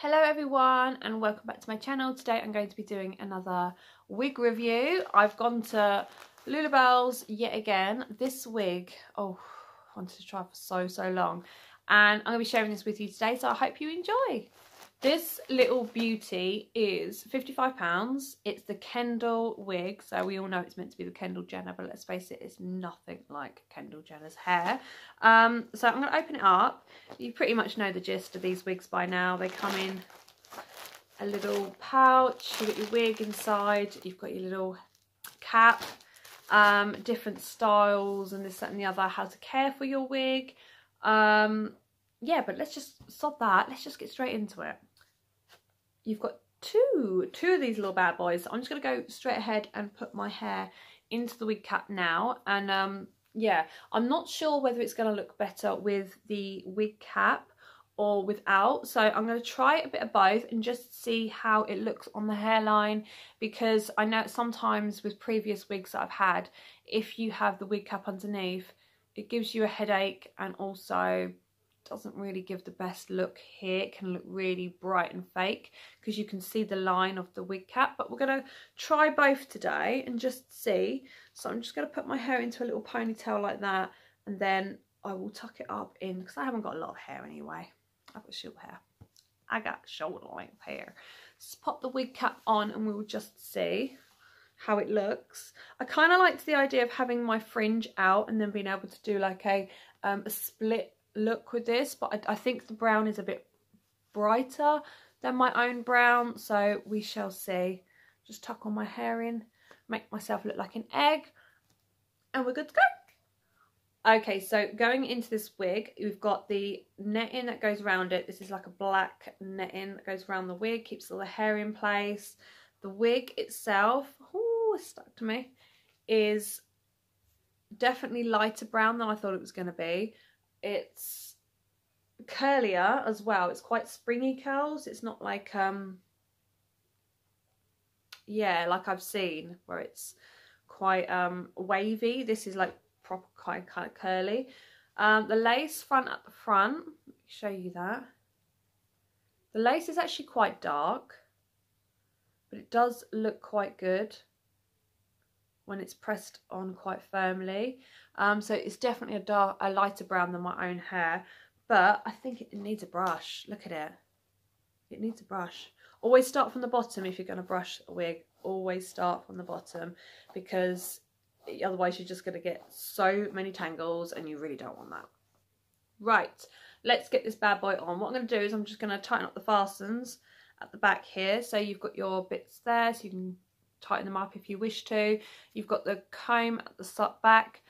Hello everyone and welcome back to my channel. Today I'm going to be doing another wig review. I've gone to LULLABELLZ yet again. This wig, I wanted to try for so long, and I'm going to be sharing this with you today, so I hope you enjoy. This little beauty is £55. It's the Kendal Wig, so we all know it's meant to be the Kendall Jenner, but let's face it, it's nothing like Kendall Jenner's hair. So I'm going to open it up. You pretty much know the gist of these wigs by now. They come in a little pouch, you've got your wig inside, you've got your little cap, different styles and this, that and the other, how to care for your wig. Yeah, but let's just stop that. Let's just get straight into it. You've got two of these little bad boys. I'm just going to go straight ahead and put my hair into the wig cap now. And yeah, I'm not sure whether it's going to look better with the wig cap or without. So I'm going to try a bit of both and just see how it looks on the hairline. Because I know sometimes with previous wigs that I've had, if you have the wig cap underneath, it gives you a headache and also doesn't really give the best look here. It can look really bright and fake because you can see the line of the wig cap, but we're going to try both today and just see. So I'm just going to put my hair into a little ponytail like that, and then I will tuck it up in, because I haven't got a lot of hair anyway. I've got short hair. I got shoulder length hair. Just pop the wig cap on and we will just see how it looks. I kind of liked the idea of having my fringe out and then being able to do like a split look with this, but I think the brown is a bit brighter than my own brown, so we shall see. Just tuck all my hair in, make myself look like an egg, and we're good to go. Okay, so going into this wig, we've got the netting that goes around it. This is like a black netting that goes around the wig, keeps all the hair in place. The wig itself, oh, it's stuck to me, is definitely lighter brown than I thought it was going to be. It's curlier as well. It's quite springy curls. It's not like yeah, like I've seen where it's quite wavy. This is like proper kind of curly. The lace front at the front, let me show you that. The lace is actually quite dark, but it does look quite good when it's pressed on quite firmly. So it's definitely a lighter brown than my own hair, but I think it needs a brush. Look at it. It needs a brush. Always start from the bottom if you're going to brush a wig. Always start from the bottom, because otherwise you're just going to get so many tangles and you really don't want that. Right, let's get this bad boy on. What I'm going to do is I'm just going to tighten up the fastens at the back here. So you've got your bits there, so you can tighten them up if you wish to. You've got the comb at the back,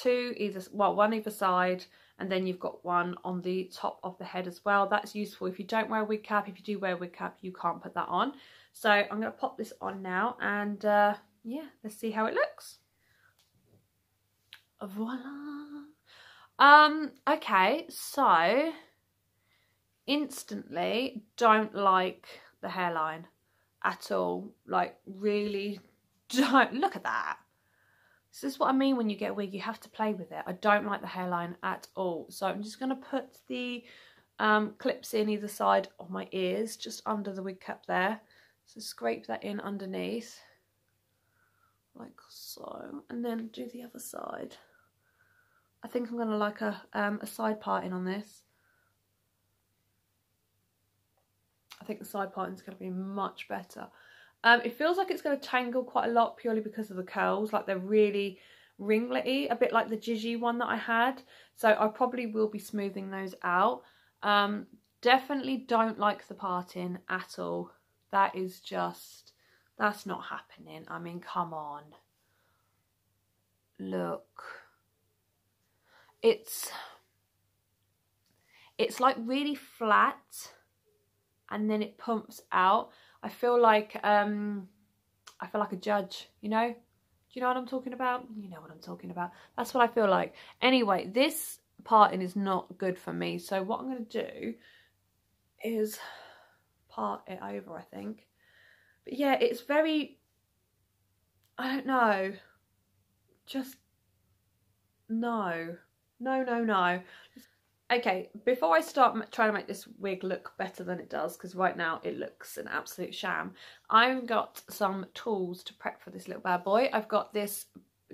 one either side, and then you've got one on the top of the head as well. That's useful if you don't wear a wig cap. If you do wear a wig cap, you can't put that on. So I'm going to pop this on now, and yeah, let's see how it looks. Voila. Okay, so instantly don't like the hairline at all. Like, really don't. Look at that. This is what I mean when you get a wig, you have to play with it. I don't like the hairline at all. So I'm just going to put the clips in either side of my ears, just under the wig cap there. So scrape that in underneath, like so, and then do the other side. I think I'm going to like a side parting on this. I think the side parting is going to be much better. It feels like it's going to tangle quite a lot purely because of the curls. Like, they're really ringlety, a bit like the Gigi one that I had. So I probably will be smoothing those out. Definitely don't like the parting at all. That is just, that's not happening. I mean, come on. Look. It's like really flat, and then it pumps out. I feel like a judge, you know? Do you know what I'm talking about? You know what I'm talking about. That's what I feel like. Anyway, this parting is not good for me. So what I'm going to do is part it over, I think. But yeah, it's very, I don't know. Just, no. No. Okay, before I start trying to make this wig look better than it does, because right now it looks an absolute sham, I've got some tools to prep for this little bad boy. I've got this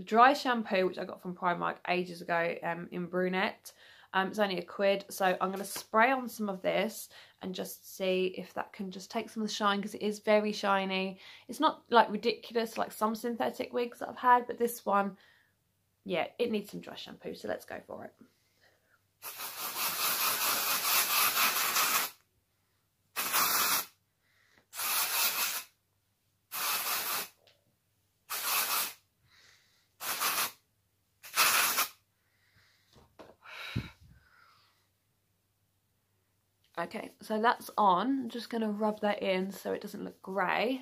dry shampoo, which I got from Primark ages ago in brunette. It's only £1, so I'm going to spray on some of this and just see if that can just take some of the shine, because it is very shiny. It's not like ridiculous like some synthetic wigs that I've had, but this one, yeah, it needs some dry shampoo, so let's go for it. Okay, so that's on. I'm just going to rub that in so it doesn't look grey.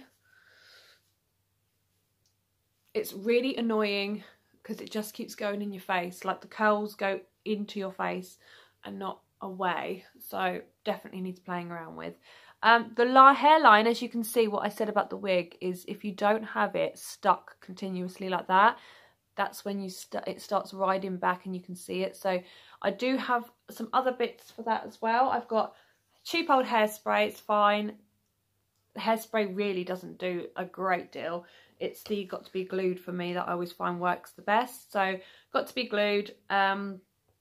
It's really annoying because it just keeps going in your face. Like the curls go into your face and not away. So definitely needs playing around with. The hairline, as you can see, what I said about the wig is if you don't have it stuck continuously like that, that's when it starts riding back and you can see it. So I do have some other bits for that as well. I've got cheap old hairspray, it's fine. Hairspray really doesn't do a great deal. It's the Got to Be Glued for me that I always find works the best. So Got to Be Glued,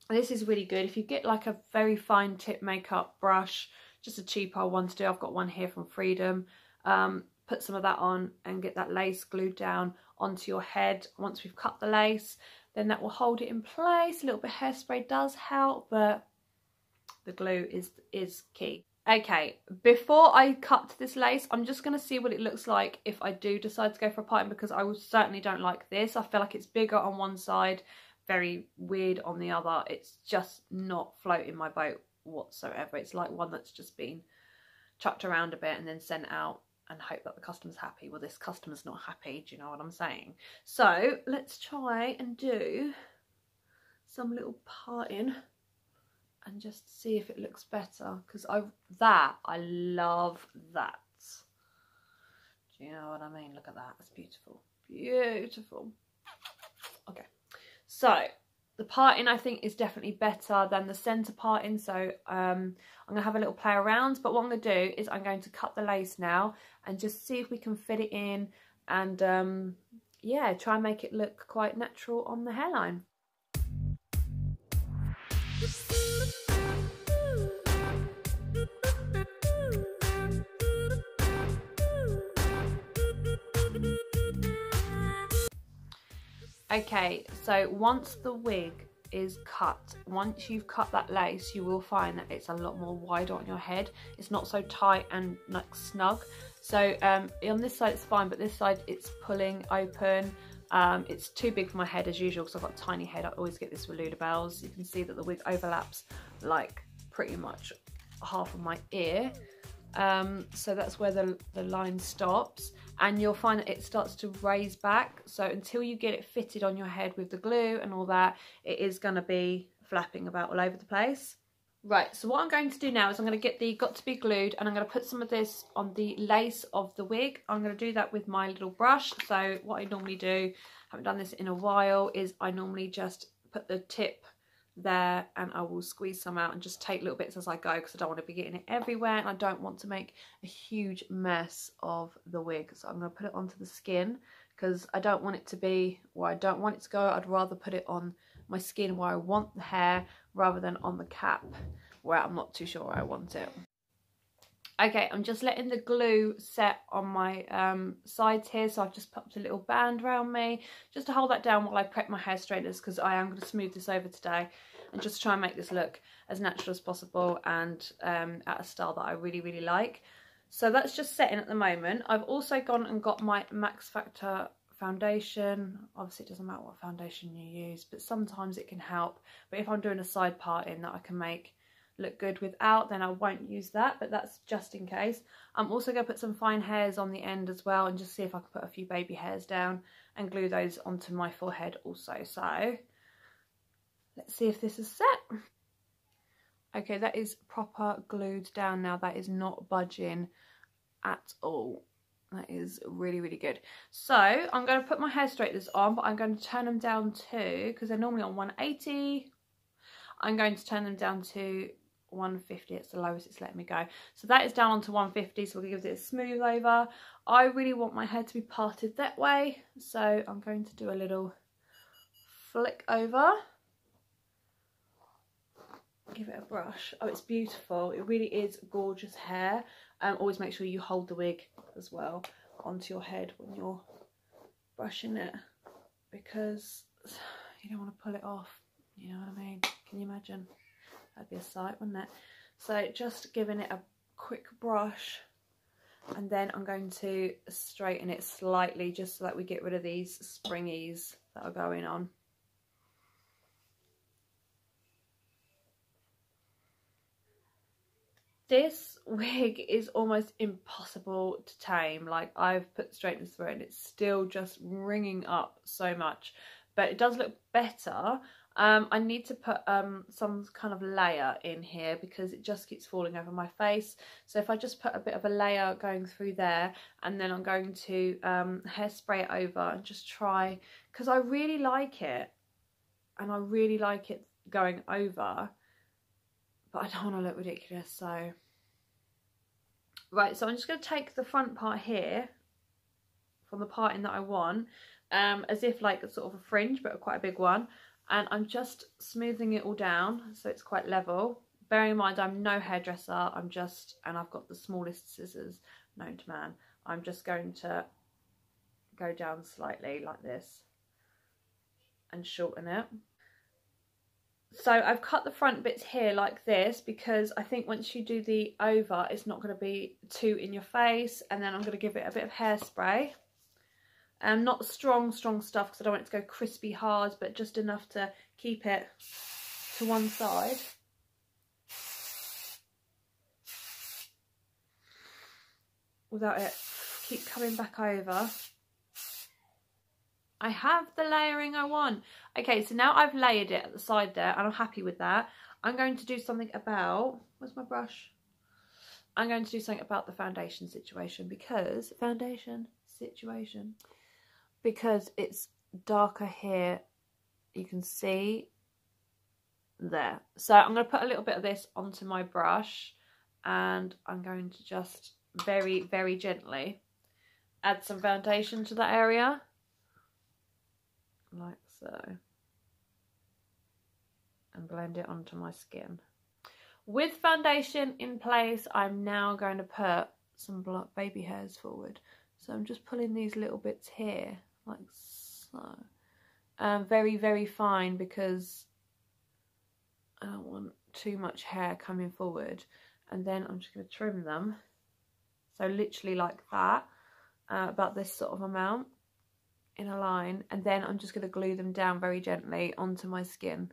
this is really good. If you get like a very fine tip makeup brush, just a cheap old one to do. I've got one here from Freedom. Put some of that on and get that lace glued down onto your head. Once we've cut the lace, then that will hold it in place. A little bit of hairspray does help, but the glue is key. Okay, before I cut this lace, I'm just going to see what it looks like if I do decide to go for a parting, because I certainly don't like this. I feel like it's bigger on one side, very weird on the other. It's just not floating my boat whatsoever. It's like one that's just been chucked around a bit and then sent out and hope that the customer's happy. Well, this customer's not happy, do you know what I'm saying? So let's try and do some little parting and just see if it looks better, because I love that. Do you know what I mean? Look at that, it's beautiful, beautiful. Okay, so the parting I think is definitely better than the centre parting, so I'm going to have a little play around, but what I'm going to do is I'm going to cut the lace now and just see if we can fit it in and yeah, try and make it look quite natural on the hairline. Okay, so once the wig is cut, once you've cut that lace, you will find that it's a lot more wider on your head. It's not so tight and like snug. So on this side it's fine, but this side it's pulling open. It's too big for my head as usual because I've got a tiny head. I always get this with LULLABELLZ. You can see that the wig overlaps like pretty much half of my ear. So that's where the line stops, and you'll find that it starts to raise back. So until you get it fitted on your head with the glue and all that, it is going to be flapping about all over the place. Right, so what I'm going to do now is I'm going to get the Got to Be Glued and I'm going to put some of this on the lace of the wig. I'm going to do that with my little brush. So what I normally do, haven't done this in a while, is I normally just put the tip there and I will squeeze some out and just take little bits as I go, because I don't want to be getting it everywhere and I don't want to make a huge mess of the wig. So I'm going to put it onto the skin because I don't want it to be where I don't want it to go. I'd rather put it on my skin where I want the hair rather than on the cap where I'm not too sure where I want it. Okay, I'm just letting the glue set on my sides here, so I've just popped a little band around me just to hold that down while I prep my hair straighteners, because I am going to smooth this over today and just try and make this look as natural as possible and at a style that I really like. So that's just setting at the moment. I've also gone and got my Max Factor foundation. Obviously it doesn't matter what foundation you use, but sometimes it can help. But if I'm doing a side parting that I can make look good without, then I won't use that, but that's just in case. I'm also going to put some fine hairs on the end as well and just see if I can put a few baby hairs down and glue those onto my forehead also. So let's see if this is set. Okay, that is proper glued down now. That is not budging at all. That is really good. So I'm going to put my hair straighteners on, but I'm going to turn them down too, because they're normally on 180. I'm going to turn them down to 150. It's the lowest it's letting me go. So that is down onto 150, so we're going to give it a smooth over. I really want my hair to be parted that way, so I'm going to do a little flick over. Give it a brush. Oh, it's beautiful. It really is gorgeous hair. Always make sure you hold the wig as well onto your head when you're brushing it, because you don't want to pull it off, you know what I mean? Can you imagine? That'd be a sight, wouldn't it? So just giving it a quick brush, and then I'm going to straighten it slightly just so that we get rid of these springies that are going on. This wig is almost impossible to tame. Like, I've put straighteners through it and it's still just ringing up so much, but it does look better. I need to put some kind of layer in here because it just keeps falling over my face. So if I just put a bit of a layer going through there, and then I'm going to hairspray it over and just try, because I really like it and I really like it going over, but I don't want to look ridiculous. So right, so I'm just going to take the front part here from the parting that I want, as if like a sort of a fringe, but quite a big one. And I'm just smoothing it all down so it's quite level. Bearing in mind I'm no hairdresser, and I've got the smallest scissors known to man. I'm just going to go down slightly like this and shorten it. So I've cut the front bits here like this because I think once you do the over, it's not going to be too in your face. And then I'm going to give it a bit of hairspray. Not strong stuff because I don't want it to go crispy hard, but just enough to keep it to one side. Without it keep coming back over. I have the layering I want. Okay, so now I've layered it at the side there and I'm happy with that. I'm going to do something about, where's my brush? I'm going to do something about the foundation situation because, because it's darker here, you can see there. So I'm going to put a little bit of this onto my brush and I'm going to just very, very gently add some foundation to that area. Like so, and blend it onto my skin. With foundation in place, I'm now going to put some baby hairs forward. So I'm just pulling these little bits here, like so. Very, very fine because I don't want too much hair coming forward. And then I'm just going to trim them. So literally like that, about this sort of amount. In a line, and then I'm just going to glue them down very gently onto my skin.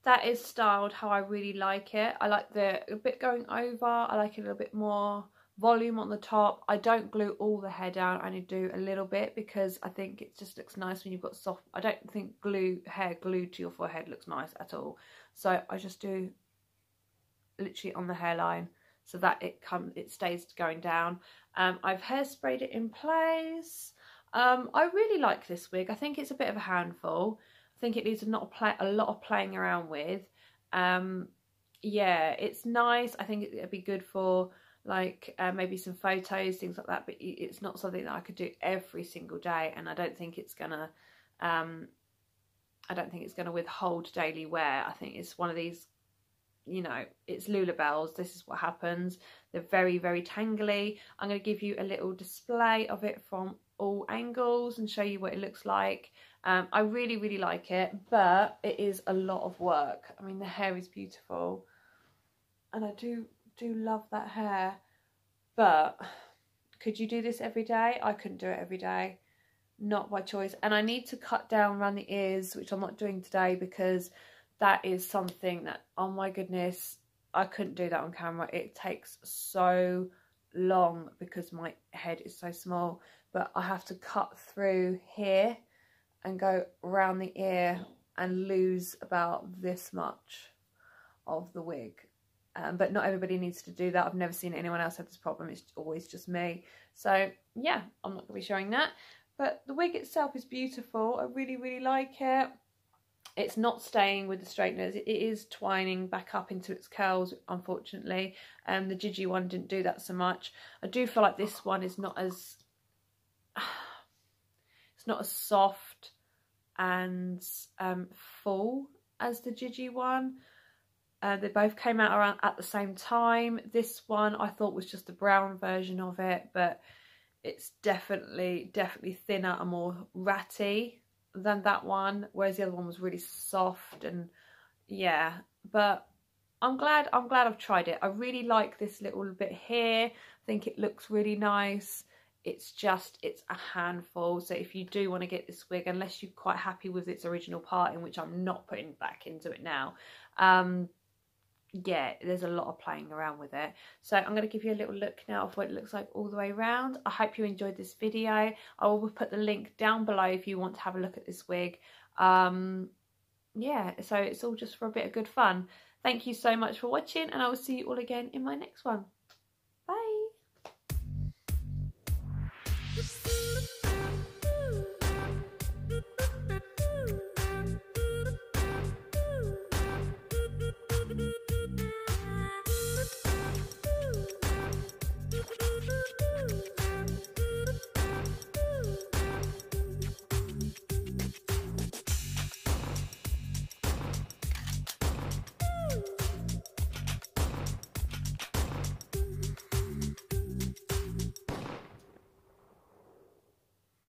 That is styled how I really like it. I like the bit going over, I like it a little bit more volume on the top. I don't glue all the hair down, I only do a little bit because I think it just looks nice when you've got soft. I don't think hair glued to your forehead looks nice at all. So I just do literally on the hairline so that it stays going down. I've hairsprayed it in place. I really like this wig. I think it's a bit of a handful. I think it needs a lot of playing around with. Yeah, it's nice. I think it'd be good for like maybe some photos, things like that, but it's not something that I could do every single day, and I don't think it's gonna withhold daily wear. I think it's one of these, you know, it's LULLABELLZ. This is what happens. They're very, very tangly. I'm going to give you a little display of it from all angles and show you what it looks like. I really, really like it, but it is a lot of work. I mean, the hair is beautiful and I do love that hair, but could you do this every day? I couldn't do it every day, not by choice. And I need to cut down around the ears, which I'm not doing today because that is something that, oh my goodness, I couldn't do that on camera. It takes so long because my head is so small, but I have to cut through here and go around the ear and lose about this much of the wig. But not everybody needs to do that. I've never seen anyone else have this problem. It's always just me. So yeah, I'm not going to be showing that. But the wig itself is beautiful. I really, really like it. It's not staying with the straighteners. It is twining back up into its curls, unfortunately. The Gigi one didn't do that so much. I do feel like this one is not as... it's not as soft and full as the Gigi one. They both came out around at the same time. This one I thought was just a brown version of it, but it's definitely thinner and more ratty than that one, whereas the other one was really soft. And yeah, but I'm glad I've tried it. I really like this little bit here. I think it looks really nice. It's a handful. So if you do want to get this wig, unless you're quite happy with its original parting, which I'm not putting back into it now, yeah, there's a lot of playing around with it. So I'm going to give you a little look now of what it looks like all the way around. I hope you enjoyed this video. I will put the link down below if you want to have a look at this wig. Yeah, so it's all just for a bit of good fun. Thank you so much for watching, and I will see you all again in my next one.